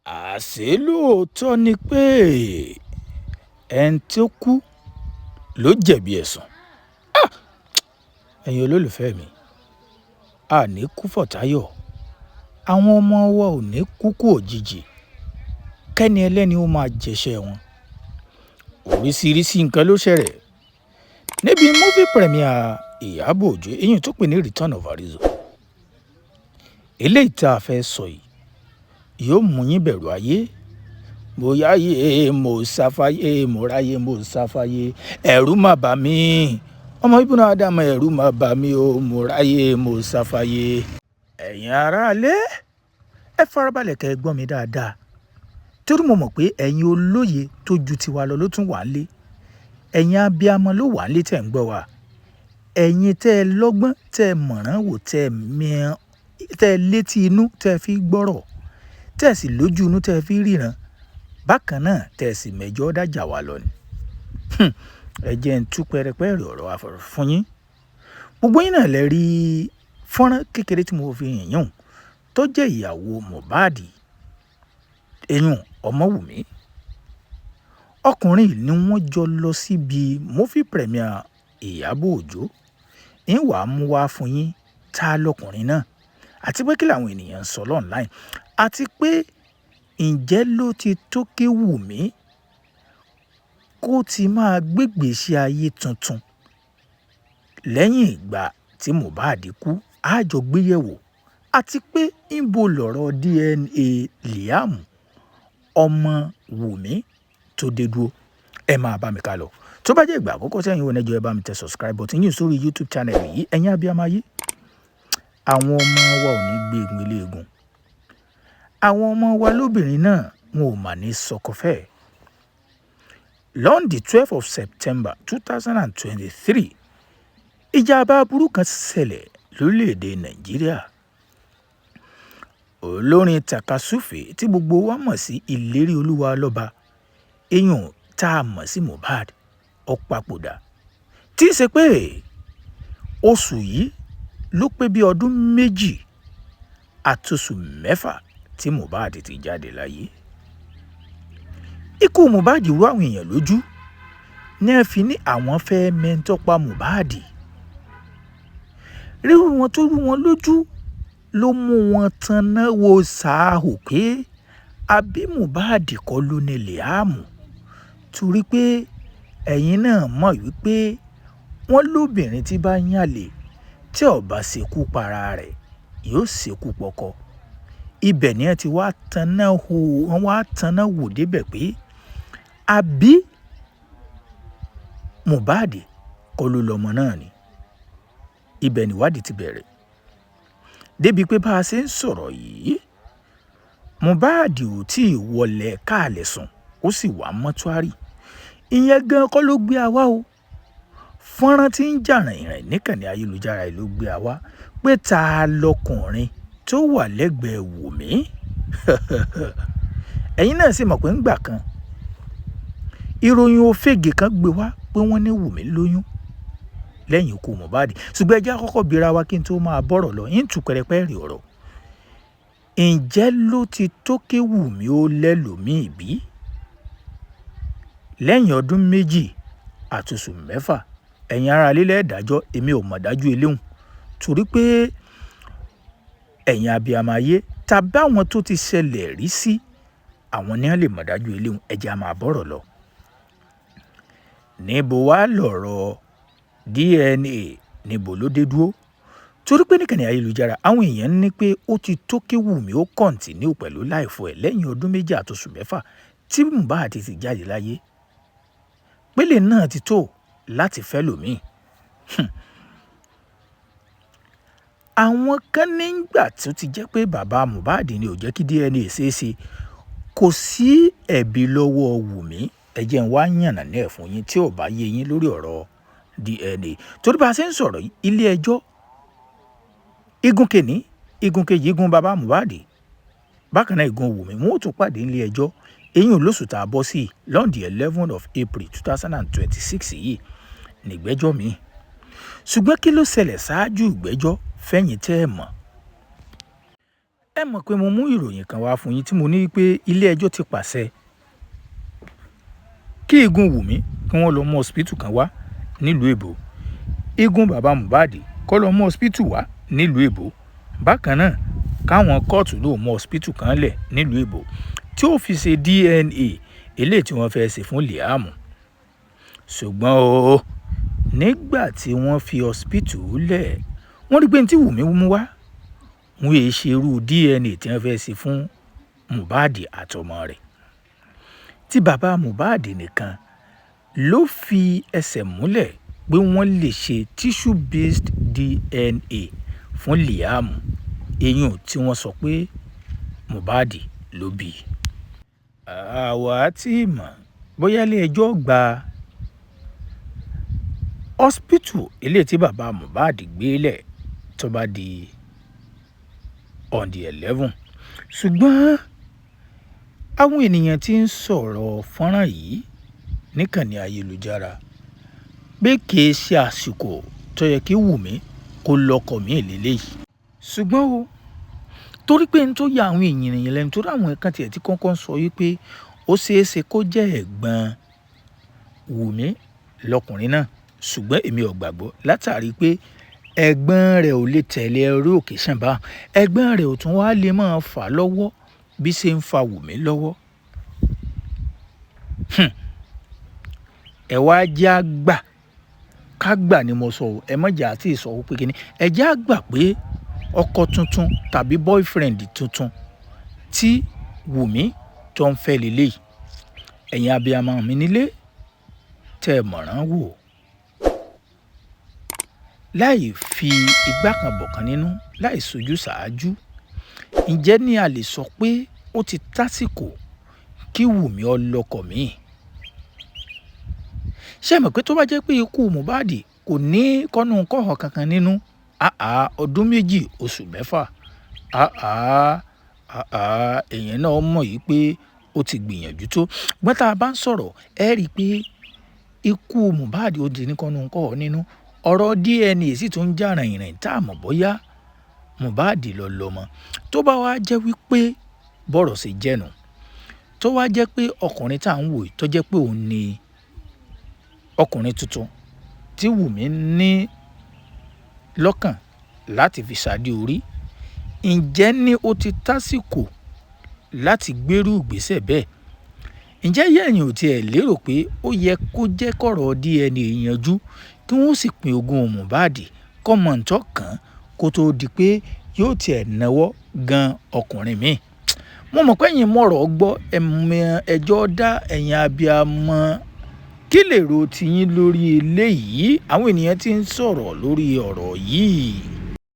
àṣé lóòótọ́ ni pé ẹni tó kú ló jẹ̀bi ẹ̀sùn. Ẹ̀yin olólùfẹ́ mi, a ní kú fọ̀táyọ̀, àwọn ọmọ wa ò ní kúkú òjijì, kẹ́ni ẹlẹ́ni ó máa jẹ̀ṣẹ́ wọn. Oríṣiríṣi nǹkan ló ṣẹlẹ̀ níbi movie premiere Ìyábọ̀ Òjó, èyí tó pè ní Return of Arizo. Eléyìí tá a fẹ́ sọ yìí yóò mú yín bẹ̀rù ayé. Mo yáyé mo sáfáyé, mo ráyé mo sáfáyé, ẹ̀rù má bà mí, ọmọ Ibùnà Ádámù ẹ̀rù má bà mí o, mo ráyé mo sáfáyé. Ẹ̀yin aráalé, ẹ farabalẹ̀ kẹ́ ẹ gbọ́ mi dáadáa, torí mo mọ̀ pé ẹ̀yin olóye tó ju tiwa lọ ló tún wà nílé. Ẹ̀yin abiyamọ ló wà nílé tẹ̀ ń gbọ́ wa. Ẹ̀yin tẹ́ ẹ lọ́gbọ́n, tẹ́ ẹ mọ̀ràn wò, tẹ́ ẹ mìíràn, tẹ́ ẹ létí inú, tẹ́ ẹ fi gbọ́rọ̀, tẹ́ ẹ sì lójú inú, tẹ́ ẹ fi ríran. Bákan náà tẹ́ ẹ sì mẹ́jọ dájà wá lọ ni. Ẹ jẹ́ ń tú pẹ́rẹpẹ́rẹ ọ̀rọ̀ àfọ̀rọ̀ fún yín. Gbogbo yín náà lè rí fọ́nrán kékeré tí mo fi hàn yín tó jẹ́ ìyàwó Mohbad, eyín Ọmọwùmí. Ọkùnrin ni wọ́n jọ lọ síbi movie premiere Ìyábọ̀ Òjó. Ń wàá mú wá fún yín ta lọkùnrin náà, àti pé kí làwọn ènìyàn ń sọ online, àti pé ǹjẹ́ ló ti tó kí Wùmí kó ti máa gbégbèsè ayé tuntun lẹ́yìn ìgbà tí Mohbad kú. A jọ gbéyẹ̀wò, àti pé ńbo lọ̀rọ̀ DNA Liam ọmọ Wùmí tó dé dúró. Ẹ máa bá mi ká lọ. Tó bá jẹ́ ìgbà àkọ́kọ́ tí ẹ̀yin wò nẹ́jọ́, ẹ bá mi tẹ subscribe button yín sórí YouTube channel yìí. Ẹ̀yin abiyamọ ayé, àwọn ọmọ wa ò ní gbé egun eléegun. Àwọn ọmọ wa lóbìnrin náà wọn ò mà ní sọkọfẹ́. On the 12th of September 2023, ìjàmbá burúkú kan ṣẹlẹ̀ lórílẹ̀‐èdè Nàìjíríà. Olórin takasúfè tí gbogbo wa mọ̀ sí Ìlérí Olúwa lọ́ba, èèyàn tá a mọ̀ sí Mohbad, ó papòdà. Tí í ṣe pé oṣù yìí ló pé bí ọdún 2 àtoṣù 6 tí Mohbad ti jáde láyé. Ikú Mohbad rú àwọn èèyàn lójú ní ẹ fi ní àwọn fẹ́ mẹ́ńtọ́ pa Mohbad. Rírú wọn tó rú wọn lójú ló mú wọn tanná wo sàáhù pé àbí Mohbad kọ́ ló ní Liam, torí pé ẹ̀yin náà mọ̀ wípé wọ́n lóbìnrin tí bá yànlè tí ó bá ṣekú para rẹ̀ yóò ṣekú pọkọ. Ibẹ̀ ni ẹ ti wá tanná hò, wọ́n wá tanná wò débẹ̀ pé àbí Mohbad kọ́ ló lọ́mọ náà ni. Ibẹ̀ ni ìwádìí ti bẹ̀rẹ̀. Débi pé bá a ṣe ń sọ̀rọ̀ yìí, Mohbad ò tí ì wọlé káàlẹ̀ sùn, ó sì wà mọ́túárì. Ìyẹn gan kọ́ ló gbé àwa o. Fọ́nrán tí ń jà rìnrìn níkànnì ayélujára ló gbé àwa pé ta lọkùnrin tó wà lẹ́gbẹ̀ẹ́ Wùmí. Ẹ̀yin náà sì mọ̀ pé ńgbà kan ìròyìn òfegè kan gbé wá pé wọ́n ní Wùmí lóyún lẹ́yìn ikú Mohbad. Ṣùgbọ́n ẹ jẹ́ àkọ́kọ́ bira wa kí n tó máa bọ̀rọ̀ lọ, yín tú pẹ́rẹpẹ́rẹ ọ̀rọ̀. Ǹjẹ́ ló ti tó kí Wùmí ó lẹ́lòmíì bí? Lẹ́yìn ọdún 2 àtoṣù 6, ẹ̀yin ará lílẹ̀ ìdájọ́, èmi ò mọ̀ dájú eléhùn, torí pé ẹ̀yin abiyamọ ayé tàbí àwọn tó ti ṣẹlẹ̀ rí sí àwọn ní wọ́n lè mọ̀ dájú eléhùn. Ẹ jẹ́ a máa bọ̀rọ̀ lọ. Níbo wá lọ̀rọ̀ DNA, níbo ló dé dúró? Torí pé níkànnì ayélujára àwọn èèyàn ní pé ó ti tó kí Wùmí ó kọ̀ǹtínú pẹ̀lú láìfọ ẹ̀ lẹ́yìn ọdún 2 àtoṣù 6 tí Mohbad ti jáde láyé. Pélé náà ti tó láti fẹ́ lòmíì. Àwọn kan nígbà tó ti jẹ́ pé bàbá Mohbad ni ò jẹ́ kí DNA ṣeéṣe, kò sí ẹ̀bi lọ́wọ́ Wùmí. Ẹ jẹ́ n wá yànnà ní ẹ̀ fún yín tí ò bá yé yín lórí ọ̀rọ̀ DNA. Torí bá a ṣe ń sọ̀rọ̀ yìí, ilé ẹjọ́ igun kìíní, igun kejì, igun bàbá Mohbad, bákan náà igun Wùmí, wọn ò tún pàdé ilé ẹjọ́. Eyín olóṣù tá a bọ́ sí on the 11th of April 2026 yìí nígbẹ́jọ́ mi. Ṣùgbọ́n kí ló ṣẹlẹ̀ ṣáájú ìgbẹ́jọ́ fẹ́yìn tẹ́ ẹ mọ̀? ẹ mọ̀ pé mo mú ìròyìn kan wá fún yín tí mo ní pé ilé ẹjọ́ ti pàṣẹ kí igun Wùmí kí wọ́n lọ mú hospital kan wá nílùú èbó, igun bàbá Mohbad kó lọ mú hospital wá nílùú èbó, bákan náà káwọn kóòtù ló mú hospital kan lẹ̀ nílùú èbó tí ó fi ṣe DNA eléyìí tí wọ́n fẹ́ ṣe fún Liam. Ṣùgbọ́n o nígbà tí wọ́n fi hospital lẹ̀ wọ́n rí pé ní tí Wùmí mú wá wọ́n yéé ṣe irú DNA tí wọ́n fẹ́ ṣe fún Mohbad àtọmọ rẹ̀, tí bàbá Mohbad nìkan ló fi ẹsẹ̀ múlẹ̀ pé wọ́n lè ṣe tissue based DNA fún Liam, eyín tí wọ́n sọ pé Mohbad ló bí. Àwa tí mọ̀ bóyá ilé ẹjọ́ gba hospital eléyìí tí bàbá Mohbad gbé lẹ̀ tó bá di on the 11. Ṣùgbọ́n àwọn ènìyàn tí ń sọ̀rọ̀ fọ́nrán yìí níkànnì ayélujára pé kìí ṣe àsìkò tó yẹ kí Wùmí kó lọ́kọ míì lélẹ́yìí. Ṣùgbọ́n o torí pé n tó ya àwọn èèyàn lẹ́nu torí àwọn kan tiẹ̀ tí kọ́kọ́ sọ wípé ó ṣeé ṣe kó jẹ́ ẹ̀gbọ́n Wùmí lọkùnrin náà, ṣùgbọ́n èmi ò gbàgbọ́ látàrí pé ẹ̀gbọ́n rẹ̀ ò lè tẹ̀lé orí òkè ṣàǹbá, ẹ̀gbọ́n rẹ̀ ò tún wá lè máa fà lọ́wọ́ bí ṣe ń fa Wùmí lọ́wọ́. Ẹ wá jẹ́ àgbà ká gbà ni mo sọ o, ẹ mọ̀jà àti ìsọ̀wọ́ pé kíní ẹ jẹ́ àgbà pé ọkọ tuntun tàbí boyfriend tuntun tí Wùmí tó ń fẹ́ lélẹ́yìí. Ẹ̀yin abiyamọ mi nílé tẹ́ ẹ mọ̀ràn wò láì fi igbá kan bọ̀kan nínú láì sojú ṣáájú, ǹjẹ́ ní a lè sọ pé ó ti tásìkò kí Wùmí ó lọ́kọ míì? Ṣé ẹ mọ̀ pé tó bá jẹ́ pé ikú Mohbad kò ní kọ́nu-kọ́họ kankan nínú, ọdún 2 oṣù 6, èèyàn náà mọ̀ yìí pé ó ti gbìyànjú tó. Ṣùgbọ́n tá a bá ń sọ̀rọ̀ ẹ rí i pé ikú Mohbad ó di ní kọ́nu-kọ́họ nínú, ọ̀rọ̀ DNA sì tún ń jà rìnrìn tá a mọ̀ bóyá Mohbad ló lọ́mọ. Tó bá wá jẹ́ wípé bọ́rọ̀ ṣe jẹ́nu, tó wá jẹ́ pé ọkùnrin tá à ń wò yìí tó jẹ́ pé òun ni ọkùnrin tuntun tí Wùmí ní lọ́kàn láti fi ṣàdé orí, ǹjẹ́ ní ó ti tásìkò láti gbérú ìgbésẹ̀ bẹ́ẹ̀? Ǹjẹ́ yẹ̀yìn ò tiẹ̀ lérò pé ó yẹ kó jẹ́ kọ̀rọ̀ DNA yanjú kí wọ́n sì pín ogún Mohbad kọ́mọ ǹtọ́ kan kó tó di pé yóò tiẹ̀ náwó gan ọkùnrin míì? Mo mọ̀ pé ẹ̀yin mọ̀rọ̀ gbọ́ ẹjọ́ dá ẹ̀yin abiyamọ, kí lèrò tiyín lórí eléyìí? Àwọn ènìyàn tí ń sọ̀rọ̀ lórí ọ̀rọ̀ yìí.